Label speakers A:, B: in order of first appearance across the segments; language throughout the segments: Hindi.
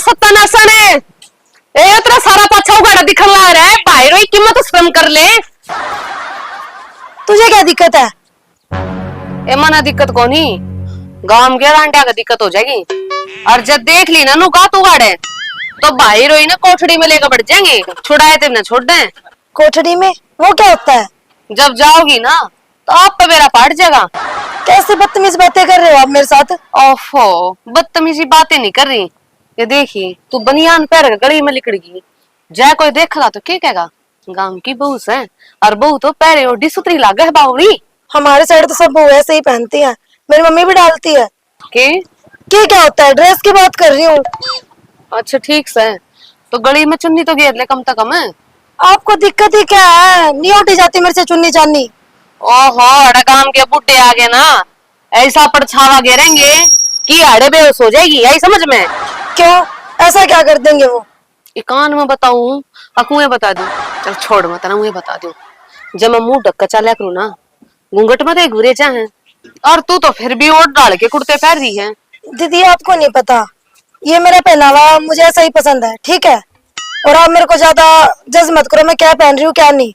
A: सत्यानाशन है। ए तेरा सारा पाछा उगाड़ा दिखन ला रहा है, भाई रोई कीमत शर्म कर ले।
B: तुझे क्या दिक्कत है?
A: ए मना दिक्कत कोनी, गांव के रांडिया का दिक्कत हो जाएगी। और जब देख ली ना नुका तू गाड़े तो भाई रोई ना कोठड़ी में लेकर बढ़ जाएंगे, छुड़ाए ते ना छोड़ दे।
B: कोठड़ी में वो क्या होता है?
A: जब जाओगी ना तो आप पे मेरा पाट जाएगा।
B: कैसे बदतमीज बातें कर रहे हो आप मेरे साथ?
A: ओफो, बदतमीजी बातें नहीं कर रही। ये देखी तू बनियान पहन गली में लिकड़ गई, जाए कोई देखेगा तो क्या कहेगा? गांव की बहू है और बहू तो पहरे ओडी सुतरी लागे है बावड़ी।
B: हमारे साइड तो सब बहू ऐसे ही पहनती है, मेरी मम्मी भी डालती है।
A: के
B: क्या होता है? ड्रेस की बात कर रही हूँ।
A: अच्छा ठीक है, तो गली में चुन्नी तो घेर ले कम से कम है।
B: आपको दिक्कत ही क्या है? नहीं उठी जाती मेरे से चुन्नी चानी।
A: ओहो, अड़ा काम के बुड्ढे आ गए ना, ऐसा परछावा घेरेंगे कि आड़े बेहोश हो जाएगी, यही समझ में।
B: क्यों? ऐसा क्या कर देंगे वो?
A: कान में बताऊं अकुए बता दूं? चल छोड़ मत ना, मुझे बता दूं। जब मैं मुंह ढक चला करूं ना, घूंघट में तो एक गुरेजा है, और तू तो फिर भी ओढ़ डाल के कुर्ते पहन रही है।
B: दीदी आपको नहीं पता, ये मेरा पहनावा मुझे ऐसा ही पसंद है, ठीक है? और आप मेरे को ज्यादा जज मत करो मैं क्या पहन रही हूँ क्या नहीं।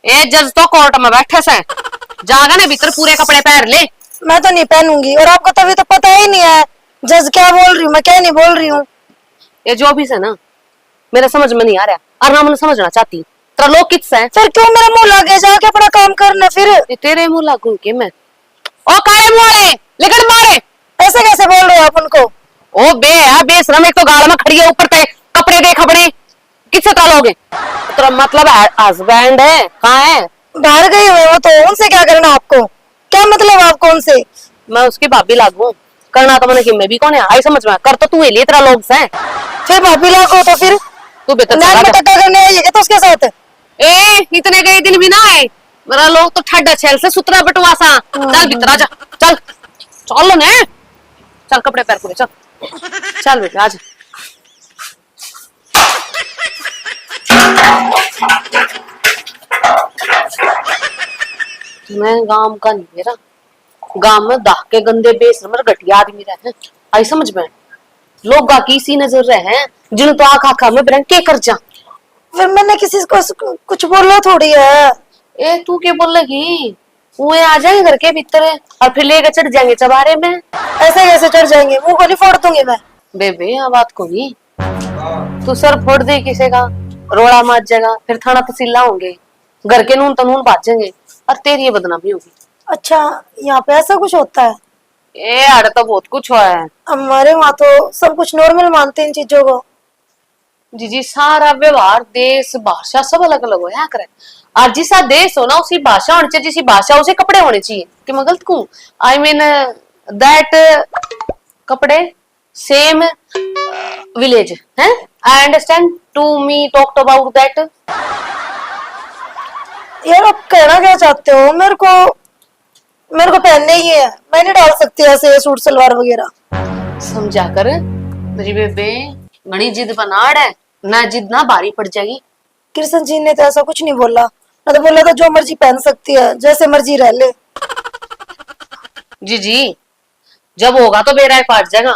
A: ए जज तो कोर्ट में बैठे से, जागा ने भीतर पूरे कपड़े पहन ले।
B: मैं तो नहीं पहनूंगी, और आपको तभी तो पता ही नहीं है जज क्या बोल रही हूँ मैं क्या नहीं बोल रही हूँ।
A: ये जो भी है ना, मेरा समझ में नहीं आ रहा, और ना मैं समझना चाहती। तेरा लोग किस है?
B: फिर क्यों मेरा मुंह लागे? जाके अपना काम करना फिर।
A: ये तेरे मुंह लागू के मैं? ओ काले मुंह लेकर मारे,
B: ऐसे कैसे बोल रहे हो आप उनको?
A: ओ बे है बेशरम, एक तो गाल में खड़ी है, ऊपर ते कपड़े दे खबड़े, किससे तालोगे? तेरा मतलब हस्बैंड है, कहाँ है?
B: बाहर गई हुए हो तो उनसे क्या करना आपको? क्या मतलब आपको उनसे?
A: मैं उसकी भाभी लागू, करना तो मैंने कि मैं भी कौन है, आई समझ में? कर तो तू लिए तेरा लोग से।
B: फिर भाभी लाख हो तो फिर
A: तू बेहतर
B: नैन
A: चला
B: में
A: जा।
B: टक्कर करने आई है तो उसके साथ।
A: ए इतने गए दिन भी ना आए, मेरा लोग तो ठड्डा छेल से सुतरा बटवासा। चल भीतर आ जा, चल चल ने, चल कपड़े पैर पूरे, चल चल बेटा आज। मैं गांव का नहीं, मेरा गांव में दाह के गंदे बेशरम घटिया आदमी रहे हैं, आई समझ में? लोग की सी नजर रहे हैं, जिन तो आंख आंखा में ब्रंग के कर जा।
B: फिर मैंने किसी को कुछ बोला थोड़ी है।
A: ए तू क्या बोल लगी? वो आ जाएंगे घर के भीतर और फिर लेकर चढ़ जाएंगे चबारे में।
B: ऐसे कैसे चढ़ जाएंगे? मुंह को नहीं फोड़ दूंगी मैं।
A: बेबे यहाँ बात को नहीं, तू सर फोड़ दे किसी का, रोड़ा मार जाएगा, फिर थाना तहसीला होंगे, घर के नून तनून बाजेंगे, और तेरी ये बदनामी होगी।
B: अच्छा, यहाँ पे ऐसा कुछ होता है?
A: ए अरे तो बहुत कुछ हुआ है।
B: हमारे वहाँ तो सब कुछ नॉर्मल मानते हैं इन चीजों को।
A: जी सारा व्यवहार देश भाषा सब अलग अलग होया करे, और जिसा देश हो ना उसी भाषा होनी चाहिए, जिसी भाषा उसे कपड़े होने चाहिए। कि मैं गलत कहूँ? आई मीन दैट कपड़े सेम विलेज है। I understand to me talked about that.
B: यार आप कहना क्या चाहते हो? मेरे को पहनने ही है, मैं नहीं डाल सकती ऐसे सूट सलवार वगैरह।
A: समझा कर मेरी बेबे, बड़ी जिद बनाड़ है ना, जिद ना भारी पड़ जाएगी।
B: कृष्ण जी ने तो ऐसा कुछ नहीं बोला, ना तो बोला था जो मर्जी पहन सकती है, जैसे मर्जी रह ले।
A: जी जब होगा तो बेराय काट जाएगा,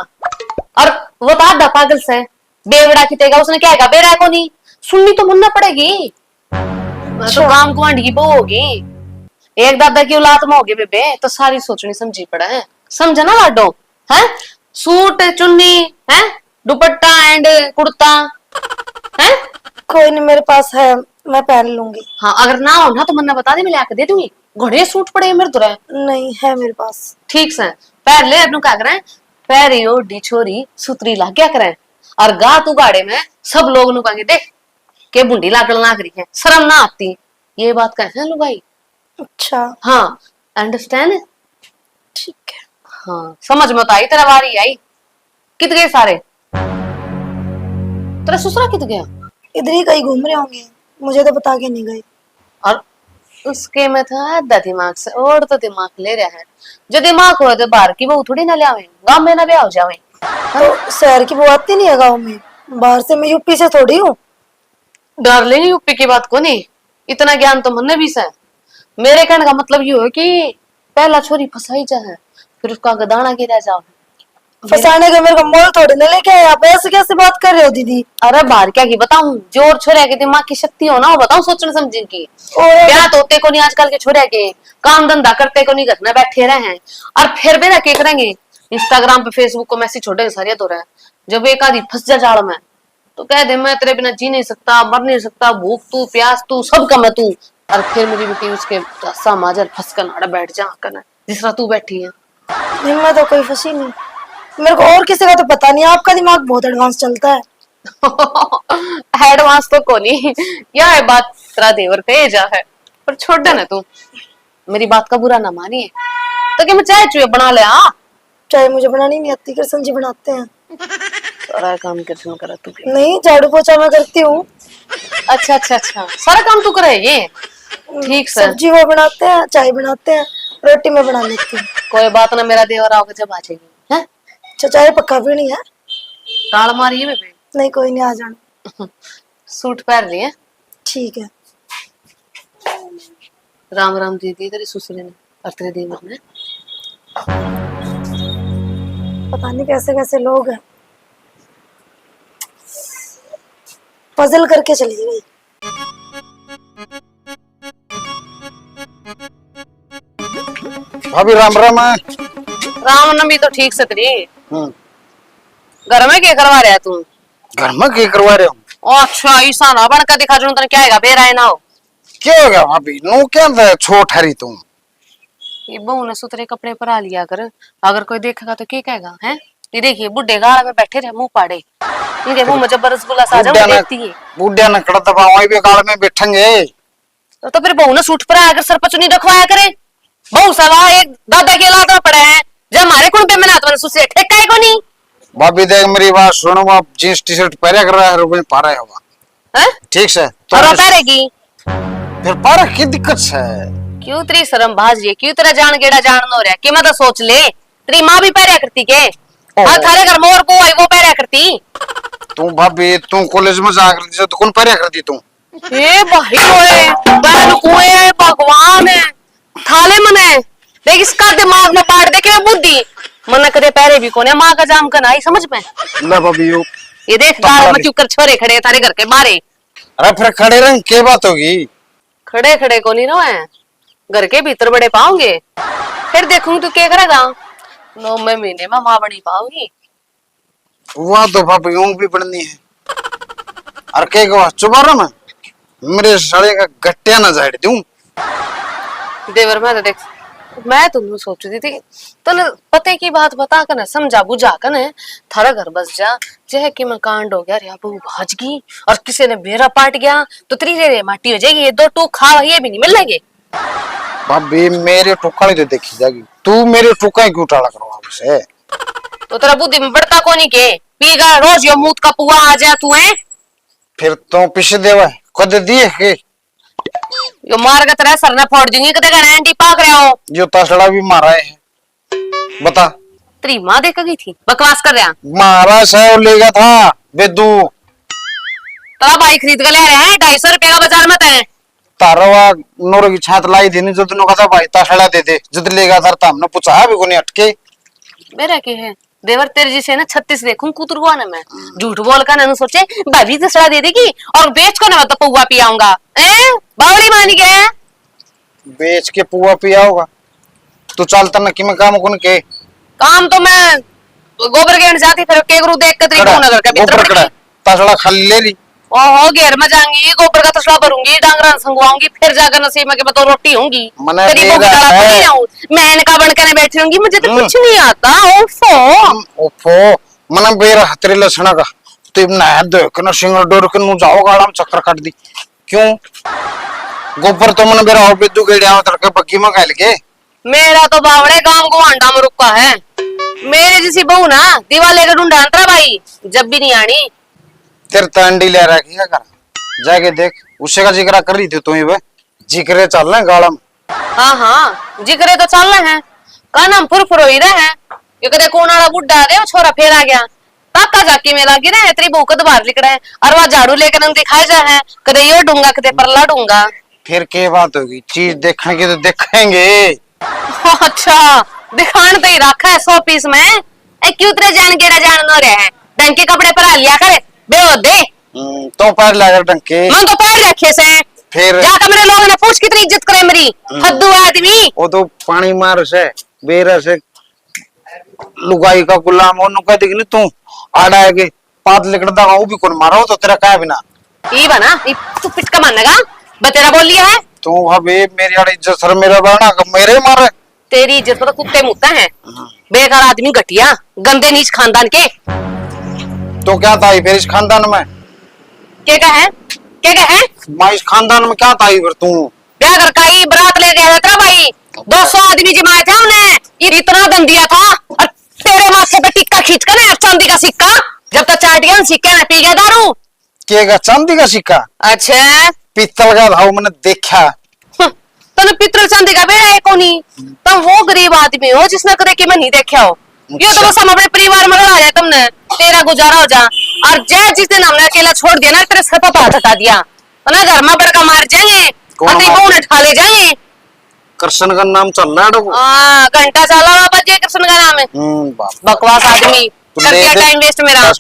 A: और वो तो आधा पागल से बेवड़ा कितेगा, उसने क्या है बेराय को नहीं सुननी तो मुन्ना पड़ेगी। तो काम कुमांडी की बहू होगी, एक दादा की औलाद में होगी बेबे, तो सारी सोचनी समझी पड़ा है, समझा ना लाडो? है सूट चुन्नी है, दुपट्टा एंड कुर्ता है।
B: कोई नहीं, मेरे पास है, मैं पहन लूंगी।
A: हाँ अगर ना हो ना तो मन्ना बता दे, मैं लाके दे दूंगी। घोड़े सूट पड़े मेरे तो
B: नहीं है मेरे पास।
A: ठीक से पैर ले अपनों क्या करें, पैरियो डी छोरी सुतरी ला क्या करें, और गा तू गाड़े में सब लोग नु कहेंगे देख के बुंडी लागल ना करी है, शर्म ना आती। ये बात कहे हैं लुगाई।
B: अच्छा
A: हाँ अंडरस्टैंड?
B: ठीक है।
A: हाँ समझ में तो आई, तेरा बारी आई। कित गए सारे? तेरा ससुरा कित गया?
B: इधर ही कहीं घूम रहे होंगे, मुझे तो बता के नहीं गए।
A: और उसके में था आधा दिमाग से, और तो दिमाग ले रहा है। जो दिमाग हो तो बाहर की बहू थोड़ी ना ले आवे, गांव में ना ब्याह हो जावे।
B: तो शहर की वो आती नहीं है गाँव में, बाहर से, मैं यूपी से थोड़ी हूँ।
A: डार्लिंग यूपी की बात को नहीं, इतना ज्ञान तो मन भी से। मेरे कहने का मतलब ये है कि पहला छोरी फसाई जाए, फिर उसका गदाना गिरा जाओ,
B: फंसाने का मेरे को मोल थोड़ी ना लेके आए आप, ऐसे कैसे बात कर रहे हो दीदी?
A: अरे बाहर क्या की बताऊं, जोर छोरे के दिमाग की शक्ति हो ना, वो बताऊं सोचने समझने की।
B: और
A: ब्याह तो होते को नहीं आजकल के छोरे के, काम धंधा करते को नहीं, घर में बैठे रहे हैं। और फिर भी ना क्या करेंगे, इंस्टाग्राम पे फेसबुक को मैसेज छोड़े सारिया तो रहा है। जब एक आधी फंस जा जाल में तो कह दे मैं तेरे बिना जी नहीं सकता, मर नहीं सकता, भूख तू प्यास तू सब कम है तू। और फिर मेरी बेटी उसके समाजर फंस कर नाड़ा बैठ जा कर, जिस तरह तू बैठी है।
B: नहीं, मैं तो कोई फंसी नहीं, मेरे को और किसी का तो पता नहीं, आपका दिमाग बहुत एडवांस चलता है।
A: एडवांस तो कोनी, यह है बात तेरा देवर पे जा है। पर छोड़ दे ना तू, मेरी बात का बुरा ना मानिए। तो क्या मैं चाय चुए बना ले? हाँ,
B: चाय मुझे बनानी नहीं आती, कृष्ण जी बनाते हैं।
A: सारा काम कृष्ण करा तू?
B: नहीं, झाड़ू पोछा मैं करती हूँ।
A: अच्छा अच्छा अच्छा, सारा काम तू करे ये? ठीक सर।
B: सब्जी वो बनाते हैं, चाय बनाते हैं, रोटी मैं बना लेती हूँ।
A: कोई बात ना, मेरा देवर आओगे जब आ जाएगी। हैं?
B: अच्छा, चाय पक्का भी नहीं है?
A: ताल मारी है बेबे?
B: नहीं, कोई नहीं, आ जाना।
A: सूट पहन लिए?
B: ठीक है।
A: राम राम दीदी तेरी ससुर ने और तेरे देवर ने।
B: पता नहीं कैसे कैसे लोग हैं, पजल करके चली गई।
C: भाभी राम राम है।
A: राम नमी तो ठीक से तेरी। घर में क्या करवा रहा है तू?
C: घर में क्या करवा रहे हो?
A: अच्छा ईसा ना बन का दिखा, जो तने क्या है बेरा है ना हो।
C: क्या हो गया भाभी? नो क्या था छोट हरी तुम?
A: ये बहू ने सुतरे कपड़े पर आ लिया कर, अगर कोई देखेगा तो क्या कहेगा? हैं ये देखिए बुढ़े गाड़ में बैठे रहे मुंह पाड़े, इनके मुंह में जब रसगुल्ला सा जाओ देखती है।
C: बुढ़िया ने कड़ा दबा वहीं पे गाड़ में बैठेंगे।
A: तो फिर बहू ने सूट पर आकर सरपंच नहीं रखवाया करे। बहू सवा एक दादा के लाता पड़े हैं, जब हमारे कुण पे मिला तो सुसे ठेका है को नहीं।
C: भाभी देख मेरी बात सुनो, आप जींस टी शर्ट पहने कर रहा है रुपये पा रहे होगा।
A: हैं?
C: ठीक से
A: तो और पहरेगी
C: फिर पारा की दिक्कत है?
A: क्यों तेरी शर्म भाज रही है? क्यों तेरा जान गेड़ा जान हो रहा है कि मैं तो सोच ले, तेरी माँ भी पहरा करती के? हाँ थारे घर मोर को आई वो पहरा करती।
C: तू भाभी तू कॉलेज में जा करती तो कौन पहरा करती तू?
A: ए भाई ओए बहन कुएं है, भगवान है थाले मने देख, इसका दिमाग में पाड़ दे के बुद्धि मन करे पहरे भी कोने माँ का जाम का नहीं समझ में।
C: ले भाभी
A: ये देख गाल में चुकर छोरे खड़े थारे घर के बारे।
C: अरे फिर खड़े रहे क्या बात होगी?
A: खड़े खड़े को नहीं नो है, घर के भीतर बड़े पाओगे। फिर देखूं तू क्या करेगा। 9 महीने में माँ बनी पाओगी।
C: वह तो भाभी ऊँग भी पड़नी है। और क्या कहा चुबारा में मेरे साले का गट्टिया ना जाए दूं।
A: देवर मैं तो देख, मैं तुम सोच रही थी तो पते की बात बता कर ना, समझा बुझा कर ना थारा घर बस जा। चाहे कि मैं कांड हो गया, बहू भाज गई और किसी ने बेरा पाट गया तो तेरी रे माटी हो जाएगी। ये 2 टूक खा ये भी नहीं मिलेंगे।
C: भाभी मेरे टुकड़ी तो देखी जाएगी, तू मेरे टुकड़ी क्यों टाला करवा उसे?
A: तो तेरा बुद्धि में बढ़ता कोनी के पीगा रोज यो मूत का पुआ आ जा तू है।
C: फिर तो पीछे देवा खुद दिए के
A: यो मार का तेरा सर ना फोड़ दूंगी, कदे का एंटी पाक रहे हो।
C: जो तसड़ा भी मारा है बता।
A: तेरी माँ देख गई थी बकवास कर रहा।
C: मारा से ले गया था बेदू।
A: तेरा भाई खरीद कर ले रहे हैं 250 रुपए का बाजार में तय।
C: तारवा नोर की छात लाई थी जो तुमने कहा था भाई तसड़ा दे दे जद ले गया था हमने पूछा भी को नहीं अटके।
A: मेरा क्या है देवर, तेरे जिसे ना 36 देखूं कुतुरवा ना मैं झूठ बोल कर ना सोचे भाभी तो सड़ा दे देगी और बेच को ना तो पुआ पियाऊंगा। बावड़ी मान गया
C: बेच के पुआ पिया होगा। तू चलता ना कि मैं काम कौन के
A: काम तो मैं गोबर गेंद जाती फिर केगरू देख कर तरीको नगर का भीतर पड़
C: तसड़ा खाली ले ली।
A: ओहो घेर में जाऊंगी, गोबर का तसला भरूंगी, डांगरा संगवाऊंगी, फिर जाकर नसीब में के तो रोटी होंगी। तेरी भूख तड़ा पड़ी जाऊं मैं, इनका बनकर बैठी रहूंगी, मुझे तो कुछ नहीं आता। ओफो
C: ओफो मन बेरा हतरे लसना का तो नहा दो के न सिंगर डोर के नु जाओ गाड़ा में चक्कर काट दी क्यों? गोबर तो मन बेरा और बेदू गेड़िया तड़के बग्गी में खाल के।
A: मेरा तो बावड़े गांव को अंडा में रुका है। मेरे जैसी बहू ना दीवार लेकर ढूंढा अंतरा भाई जब भी नहीं आनी।
C: तेरे तंडी ले रहा क्या कर जाके देख उसे का जिक्र कर रही थी तू ही जिक्रे चल रहे गाड़ा में।
A: हाँ हाँ जिक्रे तो चल रहे हैं, का नाम फुरफुर ही रहे हैं। ये कदे कौन आला बुड्ढा दे छोरा फेर आ गया काका जाकी में लगी रहे तेरी बहू को बाहर लिख रहे हैं और वह झाड़ू लेकर हम दिखाए जा है कदे यो डूंगा कदे परला डूंगा।
C: फिर क्या बात होगी, चीज देखने की तो देखेंगे।
A: अच्छा दिखान तो ही रखा है 100 पीस में। क्यों तेरे जान गेड़ा जान न रहे हैं ढंग के कपड़े पहना लिया कर बेहो दे
C: तो पैर लगा डंके
A: मन तो पैर रखे से
C: फिर
A: जाकर मेरे लोगों ने पूछ कितनी इज्जत करे मेरी फद्दू आदमी
C: वो तो पानी मार से बेरा से लुगाई का गुलाम और नुका दिखनी तू आड़ा है के पात लिकड़दा वो भी कौन मारो तो तेरा क्या बिना
A: ई बना ई तू पिटका मानेगा बतेरा बोल लिया है
C: तू भाभी मेरी आड़ी इज्जत सर मेरा बाना मेरे मारे
A: तेरी इज्जत पर तो कुत्ते मुत्ता है बेकार आदमी घटिया गंदे नीच खानदान के
C: तो क्या था फिर इस खानदान में
A: क्या है
C: मैं इस खानदान में क्या था फिर तू
A: क्या कर काई बरात ले गया था भाई 200 आदमी जमाए थे हमने ये इतना गंदिया था और तेरे माथे पे टिक्का खींच कर ना चांदी का सिक्का जब तक चाट गया सिक्के में पी गया दारू
C: केगा चांदी का सिक्का
A: अच्छा
C: पीतल का था मैंने देखा
A: तने पितल चांदी का बेड़ा है कोनी तुम वो गरीब आदमी हो जिसने कदे कि मैं नहीं देखा हो ये तो बस हम अपने परिवार में लड़ा जाए तुमने तेरा गुजारा हो जा और जय जिस दिन हमने अकेला छोड़ दिया ना तेरे सर पर हाथ हटा दिया ना घर में बड़का मार जाएंगे और तेरी बहू ने ठा ले जाएंगे
C: कृष्ण का नाम चल रहा है
A: हाँ घंटा चला हुआ बजे कृष्ण का नाम है बकवास आदमी कर दिया टाइम वेस्ट मेरा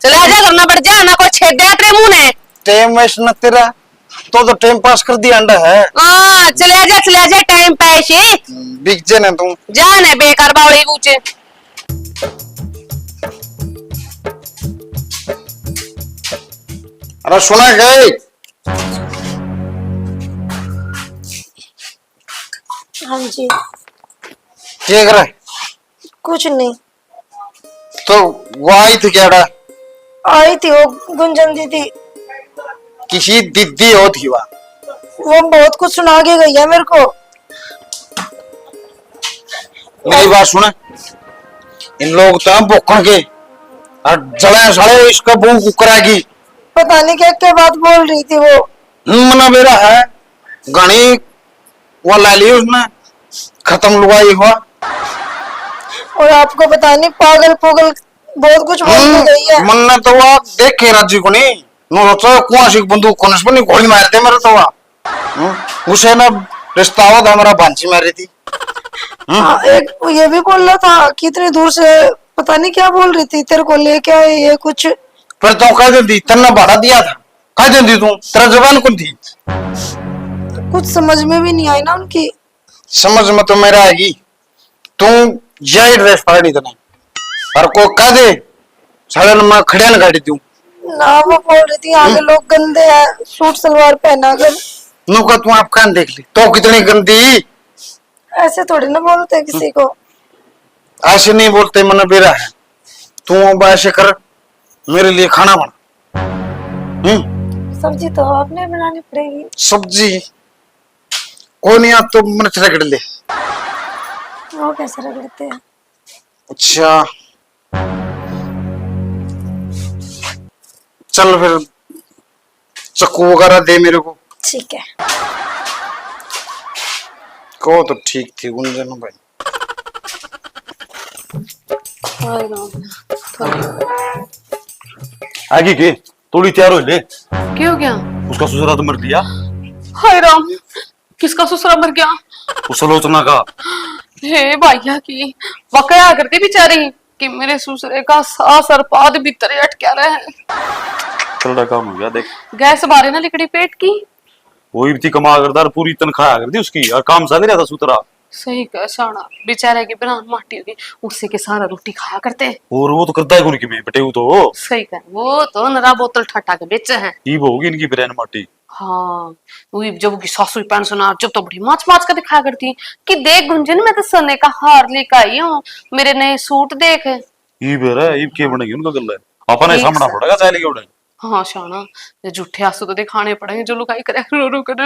A: चले आजा करना पड़ जा ना कोई छेद दे तेरे मुंह ने
C: टाइम वेस्ट न तेरा तो टाइम पास कर दिया अंडा है
A: हाँ चले आजा टाइम पास
C: बिक जे ना तू
A: जाने बेकार बावड़ी पूछे
C: अरे सुना गए
B: हाँ जी
C: क्या कर रहे
B: कुछ नहीं
C: तो वो आई थी क्या
B: आई थी वो गुंजन दीदी
C: किसी दीदी होती
B: वो बहुत कुछ सुना के गई है मेरे को
C: मेरी बात सुना इन लोग तो भूखण के और जड़े सड़े इसका बू कुकरागी
B: पता नहीं क्या क्या बात बोल रही थी वो
C: मना मेरा है घनी वो ला ली उसने खत्म लुगाई हुआ
B: और आपको पता नहीं पागल पोगल बहुत कुछ बोल के गई है
C: मन ने तो वो देखे राजी को नहीं नो तो कुआसी बंदूक कोनस पर नहीं गोली मारते मेरे तो वो उसे ना रिश्ता हुआ था हमारा भांची मारी थी
B: हाँ, एक ये भी बोल रहा था कि इतनी दूर से पता नहीं क्या बोल रही थी तेरे को लेके आए ये कुछ
C: फिर तो कह देती तेना भाड़ा दिया था कह देती तू तेरा जबान कौन थी
B: कुछ समझ में भी नहीं आई ना उनकी
C: समझ में तो मेरा आएगी तू यही ड्रेस फाड़ी तने और कोई कह दे साले मैं खड़े न गाड़ी दूं
B: ना वो बोल रही थी आगे लोग गंदे हैं सूट सलवार पहना कर
C: नुका तू आप कान देख ली तो कितनी गंदी
B: ऐसे थोड़ी ना बोलते किसी को
C: ऐसे नहीं बोलते मन बेरा है तू अब ऐसे कर मेरे लिए खाना बना
B: सब्जी तो आपने बनानी पड़ेगी
C: सब्जी कोई नहीं आप तो मन रगड़ ले
B: वो कैसे रगड़ते हैं
C: अच्छा चल फिर चक्कू वगैरह दे मेरे को
B: ठीक है
C: को तो ठीक थी गुंजन भाई
D: आगे के थोड़ी तैयार हो ले
A: क्यों क्या
D: उसका ससुरा तो मर लिया
A: हाय राम किसका ससुरा मर गया
D: उस आलोचना का
A: हे भैया की वकया करती बेचारी कि मेरे ससुरे का सास और पाद भीतर अटका रहे हैं
D: चल रहा काम हो गया देख
A: गैस बारे ना लिकड़ी पेट की
D: वही भी थी कमा करदार पूरी तनख्वाह कर दी उसकी और काम सा नहीं रहता सुतरा
A: सही कह शाना बेचारे की बना माटी होगी उससे के सारा रोटी खाया करते
D: और वो तो करता है कौन की में बटे वो तो
A: सही कह वो तो नरा बोतल ठटा के बेचे हैं
D: ये होगी इनकी ब्रेन माटी
A: हाँ वही जब उसकी सासू पैन सुना जब तो बड़ी माच माच का दिखाया करती कि देख गुंजन मैं तो सोने का हार लेकर आई हूँ मेरे नए सूट देख
D: ये बेरा ये के बनेगी उनका गल्ला है अपने सामना पड़ेगा चाहे लेके उड़े
A: हाँ शाना ये झूठे आंसू तो दिखाने पड़ेंगे जो लुकाई करे रो रो कर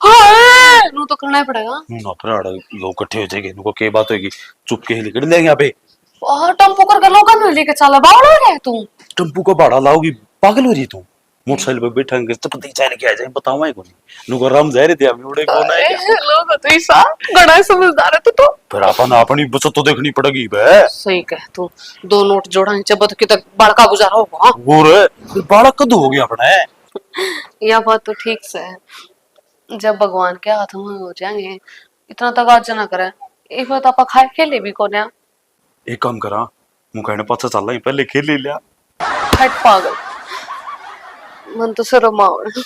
A: हाय नो तो करना ही पड़ेगा
D: ना फिर लोग इकट्ठे हो जाएंगे इनको के बात होगी चुप के ही लेकर लेंगे यहाँ पे
A: और टम्पो कर लोग न लेके चला बावड़ा रहे तू
D: टेम्पू का भाड़ा लाओगी पागल हो रही तू मोटरसाइकिल पे बैठेंगे तो पता ही चाहे लेके आ जाए बताऊं मैं कौन नुको राम जा रहे थे हम उड़े कौन है
A: लोग तो ऐसा बड़ा समझदार है तू
D: फिर अपन अपनी बचत तो देखनी पड़ेगी बे
A: सही कह तू दो नोट जोड़ा जब कि तक बड़का गुजारा होगा
D: वो रे बालक कद हो गया अपने
A: यह बात तो ठीक से है जब भगवान के हाथ में हो जाएंगे इतना तक आज ना करे एक बात आप खाए खेले भी कौन
D: एक काम करा मुंह कहने पाछा चल रहा पहले खेल ले लिया।
A: हट पागल, मन तो शर्म आवे।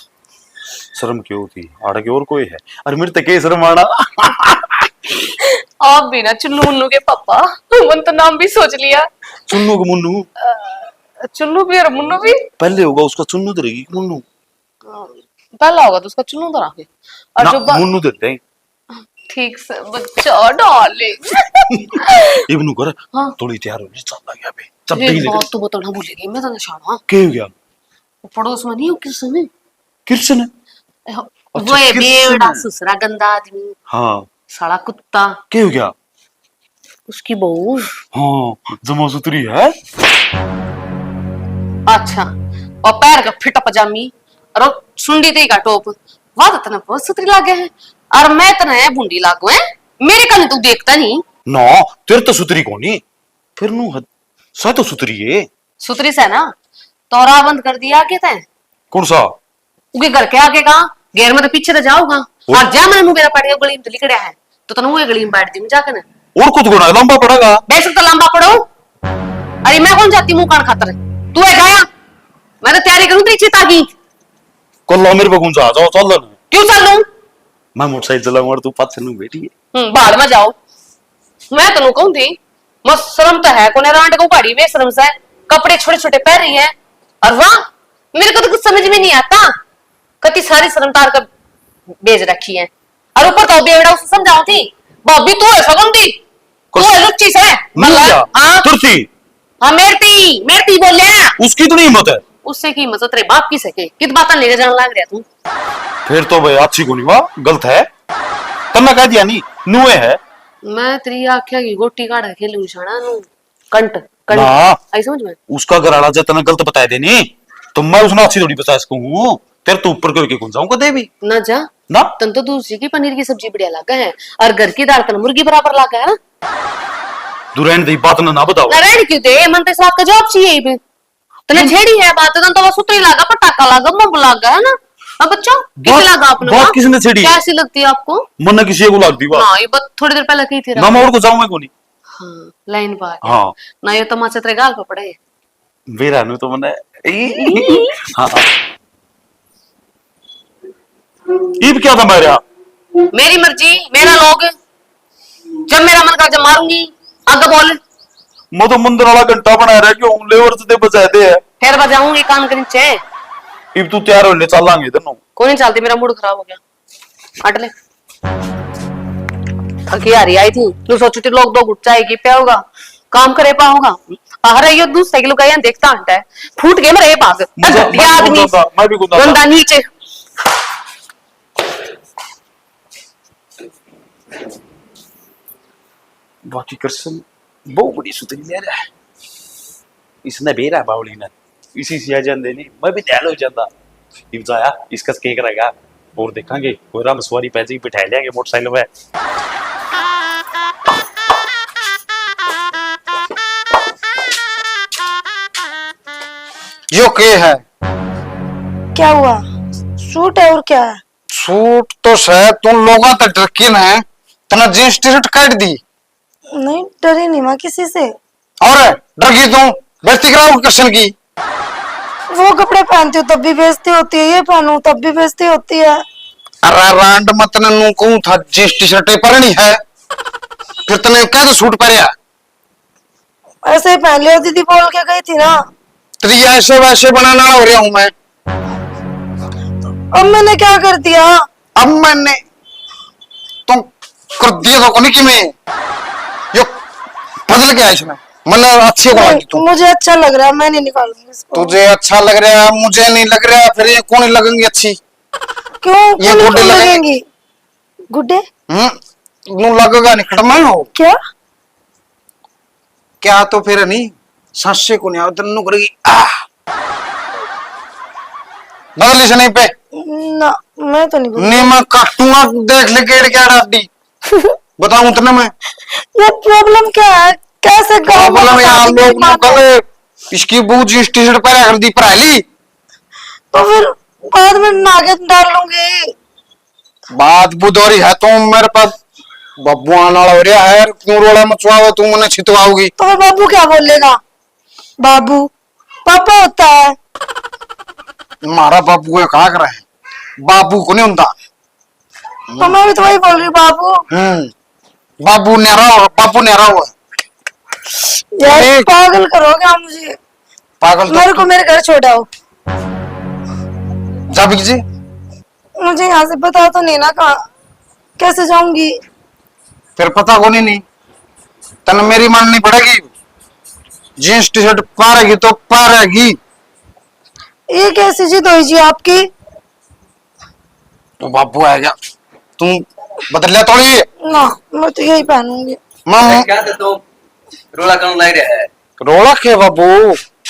D: शर्म क्यों होती आड़ा के और कोई है? अरे मेरे तक शर्म आना।
A: आप भी ना चुन्नू मुन्नू के पापा, मन तो नाम भी सोच लिया।
D: चुन्नू को मुन्नू,
A: चुन्नू भी और मुन्नू भी।
D: पहले होगा उसका चुन्नू धरेगी मुन्नू,
A: पहला होगा तो उसका चुन्नू तो रखे, और
D: ना
A: जो
D: मुन्नू देते हैं।
A: ठीक से बच्चा डार्लिंग।
D: इब्नू कर
A: हाँ।
D: थोड़ी तैयार हो चल लगा पे सब
A: ये
D: ठीक
A: बात तो बताना भूलेगी, मैं तो निशाना
D: के हो गया?
A: पड़ोस में नहीं हो किसने
D: कृष्ण
A: वो है बेवड़ा ससुरा गंदा आदमी,
D: हाँ
A: साला कुत्ता,
D: के हो गया?
A: उसकी बहू।
D: हाँ जमा सुतरी है।
A: अच्छा, और पैर का फिटा पजामी और सुंडी ते का टोप, वाह तो तना बहुत सुतरी लागे है, और मैं तना है बूंदी लागू है, मेरे कने तू देखता नहीं।
D: ना तेरे तो सुतरी कोनी, फिर नु सा तो सुतरी है।
A: सुतरी से ना तोरा बंद कर दिया आगे तैं,
D: कौन सा?
A: उगे घर के आगे का घेर में तो पीछे तो जाऊंगा, और जा मैंने मेरा पड़ गया गली में तो लिखड़ा है, तो तनु वो गली में बैठ दी मैं जाकर
D: और कुछ गुना लंबा पड़ेगा।
A: बेशक तो लंबा पड़ो। अरे मैं कौन जाती मुंह कान खातर, तू है जाया, मैं तो तैयारी करूं तेरी चिता की।
D: कल मेरे पे गुंजा जाओ चल ना।
A: क्यों चल लूं?
D: मैं मोटरसाइकिल चलाऊंगा और तू पाछे नु बैठी है।
A: बाहर में जाओ, मैं तनु कहूं थी मस्त शर्म तो है कोने रांड को गाड़ी में शर्म से कपड़े छोटे छोटे पहन रही है, और वाह मेरे को तो कुछ समझ में नहीं आता, कति सारी शर्म तार कर बेच रखी है, और ऊपर तो बेवड़ा उसे समझाओ थी भाभी तू है सगुंदी, तू है लुच्ची से हाँ
D: तुरसी
A: हाँ मेरती बोले
D: उसकी तो नहीं हिम्मत है।
A: उससे की मदद तेरे बाप की सके कित बात लेके जाने लग रहा तू।
D: फिर तो भाई अच्छी को नहीं वाह गलत है, तन्ना कह दिया नहीं नुए है।
A: मैं तेरी आख्या की गोटी काट के खेलू निशाना नु कंट कंट
D: ना
A: आई समझ में।
D: उसका घर आला जब तना गलत बताए देनी तो मैं उसने अच्छी थोड़ी बता सकूं, तेरे तो ऊपर करके कौन जाऊंगा देवी
A: ना जा
D: ना।
A: तन तो दूसरी की पनीर की सब्जी बढ़िया लगा है, और घर की दाल तन मुर्गी बराबर लगा है ना।
D: दुरैन दी बात ना बताओ
A: ना रहने क्यों दे, मन तो इस बात का जवाब चाहिए भी तने छेड़ी है बात, तन तो वो सुतरी लगा पटाखा लगा बम लगा है ना। अब बच्चा किसे लगा आपने
D: बात किसने छेड़ी?
A: कैसी लगती है आपको?
D: मन किसी को लगती बात
A: ना ये बात थोड़ी देर पहले कही थी
D: ना, मैं और को जाऊं मैं कोनी।
A: हाँ लाइन बात
D: हाँ
A: ना, ये तमाचा तेरे गाल पे पड़े
D: मेरा नु तो मने हाँ ईब क्या था मेरा?
A: मेरी मर्जी मेरा लोग, जब मेरा मन कर जब मारूंगी आगे बोल।
D: मैं तो मंदिर वाला घंटा बना रहा क्यों लेवर से बजाए दे है।
A: फिर बजाऊंगी कान के नीचे।
D: इब तू तैयार होने चलांगे दोनों।
A: कोई नहीं चलती, मेरा मूड खराब हो गया, हट ले। थकी हारी आई थी, तू सोचती लोग दो घुट जाएगी पे होगा काम करे पाऊंगा, अरे ये दूसरे साइकिल का यहाँ देखता हंटा है फूट गए मेरे पास आदमी
D: मैं भी
A: बंदा नीचे।
D: बाकी कृष्ण बहुत बड़ी सुतरी ले रहा है, इसने बेरा बावली ने इसी से जान देनी मैं भी ध्यान हो जाता। इब जाया इसका केक रहेगा और देखेंगे कोई राम सवारी पैसे बिठा लेंगे मोटरसाइकिल में।
C: यो के है?
B: क्या हुआ? सूट है और क्या है?
C: सूट तो शायद तुम लोगों तक ड्रकिन है, तना जींस टी शर्ट काट दी।
B: नहीं डरी नहीं मैं किसी से।
C: और डर गई तुम? बेइज्जती कराओ कृष्ण की।
B: वो कपड़े पहनती हूँ तब भी बेइज्जती होती है, ये पहनूं तब भी बेइज्जती होती है।
C: अरे रांड मत नू कहूं था जींस टी शर्ट पहननी है, फिर तने क्या तो सूट पहनया?
B: ऐसे ही पहन लिया, दीदी बोल के गई थी ना।
C: तेरी ऐसे वैसे बनाना हो रहा हूं मैं।
B: अब मैंने क्या कर दिया?
C: अब मैंने तुम कर दिया तो कोनी कि मैं यो बदल गया इसमें, मतलब अच्छी बात की तुम।
B: मुझे अच्छा लग रहा है, मैं नहीं निकालूंगी इसको।
C: तुझे अच्छा लग रहा है, मुझे नहीं लग रहा, फिर ये कौन लगेंगी अच्छी?
B: क्यों
C: ये गुड्डे
B: लगेंगी? गुड्डे
C: नू लगेगा निकट में हो
B: क्या?
C: क्या तो फिर नहीं सांसे को नहीं आवत नू करेगी बदली से नहीं पे
B: ना मैं तो नहीं
C: नहीं मैं काटूंगा, देख ले गेड़ क्या डाली बताऊं तने मैं।
B: ये प्रॉब्लम क्या है? कैसे गाँव में
C: प्रॉब्लम यहाँ
B: शादी
C: लोग
B: नहीं
C: कल इसकी बू जींस टी शर्ट पहना कर दी पराली,
B: तो फिर बाद में नागे डाल लूंगी।
C: बात बुधौरी है तुम मेरे पास बाबू आने वाला हो रहा है, क्यों रोला मचवाओ, तू मने छितवाओगी।
B: तो फिर बाबू क्या बोलेगा? बाबू पापा होता है।
C: मारा बाबू को कहा कर है, बाबू को नहीं होता।
B: तो मैं भी तो वही बोल रही हूँ, बाबू।
C: बाबू नेरा हुआ, बाबू नेरा हुआ।
B: यार
C: नहीं।
B: पागल करोगे आप मुझे।
C: पागल
B: मेरे को मेरे घर छोड़ाओ।
C: जा बिक जी।
B: मुझे यहाँ से पता तो नहीं ना, कहाँ कैसे जाऊंगी?
C: फिर पता को नहीं तन मेरी माननी पड़ेगी। जींस टी शर्ट पा रहेगी तो पा रहेगी।
B: ये कैसी जिद हुई जी आपकी?
C: तो बाबू आ गया, तुम बदल लिया थोड़ी।
B: ना मैं तो यही पहनूंगी।
C: मैं
E: क्या तो तुम रोला कौन लाई रहा है?
C: रोला के बाबू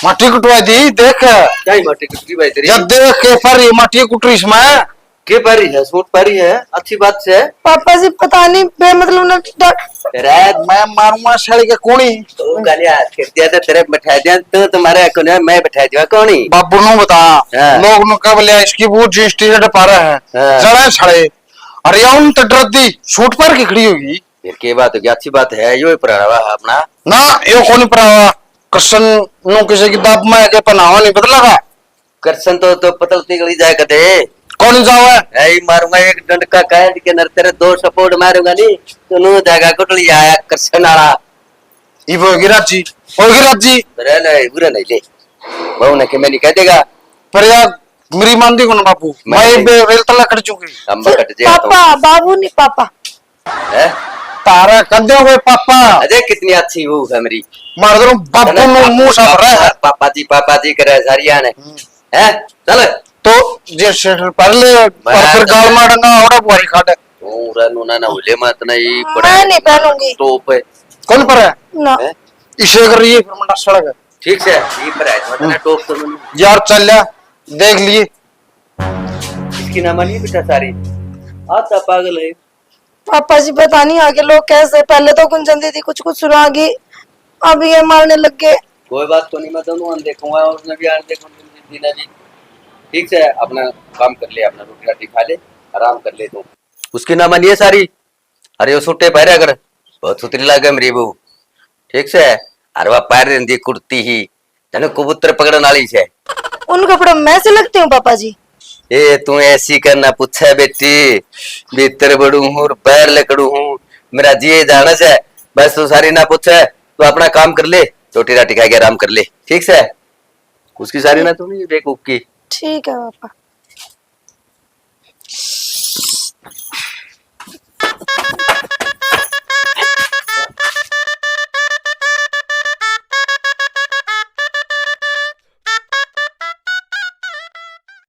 C: माटी कुटवा दी, देख
E: क्या ही माटी कुटकी भाई तेरी?
C: जब देख के पर ये माटी कुट रही इसमें।
E: के पारी है, सूट पारी है, अच्छी बात से।
B: पापा जी पता नहीं बेमतलब ना
E: रात
C: मैं मारूंगा साड़ी के कोणी।
E: तो गाली हाथ कर दिया था तेरे बैठा दिया तो तुम्हारे को ना मैं बैठा दिया कौनी?
C: बाबू नु बता,
E: हाँ।
C: लोग नु कब लिया इसकी वो जींस टी शर्ट पा रहे हैं,
E: हाँ।
C: जड़ा छड़े। अरे यार तो डर दी सूट पर की खड़ी होगी
E: फिर के बात होगी, अच्छी बात है, यो ही पुराना अपना।
C: ना, यो कौन परावा कृष्ण नु किसी की बाप में के पनावा नहीं बदलागा।
E: करसन तो पतल निकली जाए कदे।
C: कौन जाओ है?
E: ऐ मारूंगा एक डंडका काट के नर तेरे दो सपोर्ट मारूंगा नहीं तो नु जागा कुटली आया करसन वाला।
C: ये वो गिराजी, ओ गिराजी।
E: अरे नहीं बुरा नहीं ले, बहु ने के मैं नहीं कह देगा।
C: पर यार मेरी मान दी को ना बापू, मैं वेल तला कर चुकी।
E: अम्मा कट जाए तो
B: पापा, बाबू नहीं पापा।
E: है।
C: तारा कर दो वे पापा।
E: अरे कितनी अच्छी वो है मेरी।
C: मार दो बापू नु मुंह साफ रहा है।
E: पापा जी करे सारिया ने हैं। चल
C: तो जे शर्ट पर ले और फिर गाल मारना और बुआरी काटे।
E: पूरा नूना ना उले मत नहीं
B: मैं नहीं पहनूंगी।
E: टोप है।
C: कौन पर है?
B: ना
E: हैं?
C: इसे कर रही है फिर मंडा सड़क है।
E: ठीक से ये पर है मत ना टोप तो मैंने
C: यार चल जा, देख लिए।
E: इसकी ना मानी बेटा सारी आता पागल है।
B: पापा जी पता नहीं आगे लोग कैसे, पहले तो गुंजन दीदी कुछ कुछ सुना गई, अब ये मारने लग गए।
E: कोई बात तो नहीं, मैं दोनों देखूंगा और उसने भी आन देखूंगा भी। ठीक से अपना काम कर ले, अपना रोटी राटी खा ले, आराम कर ले तू। उसकी ना मानिए सारी। अरे वो सुट्टे पहरे अगर बहुत सुतरी लगे मेरी बहू। ठीक से अरे वह पैर रही कुर्ती ही जने कबूतर पकड़ने वाली से।
B: उन कपड़ों में से लगती हूँ पापा जी।
E: ए तू ऐसी करना पूछा बेटी, भीतर बड़ू हूँ और पैर लकड़ू हूँ, मेरा जी जाना से बस तू सारी ना पूछे, तो अपना काम कर ले, रोटी राटी खा के आराम कर ले। ठीक से उसकी सारी ना तू नहीं बेवकूफ की।
B: ठीक है पापा।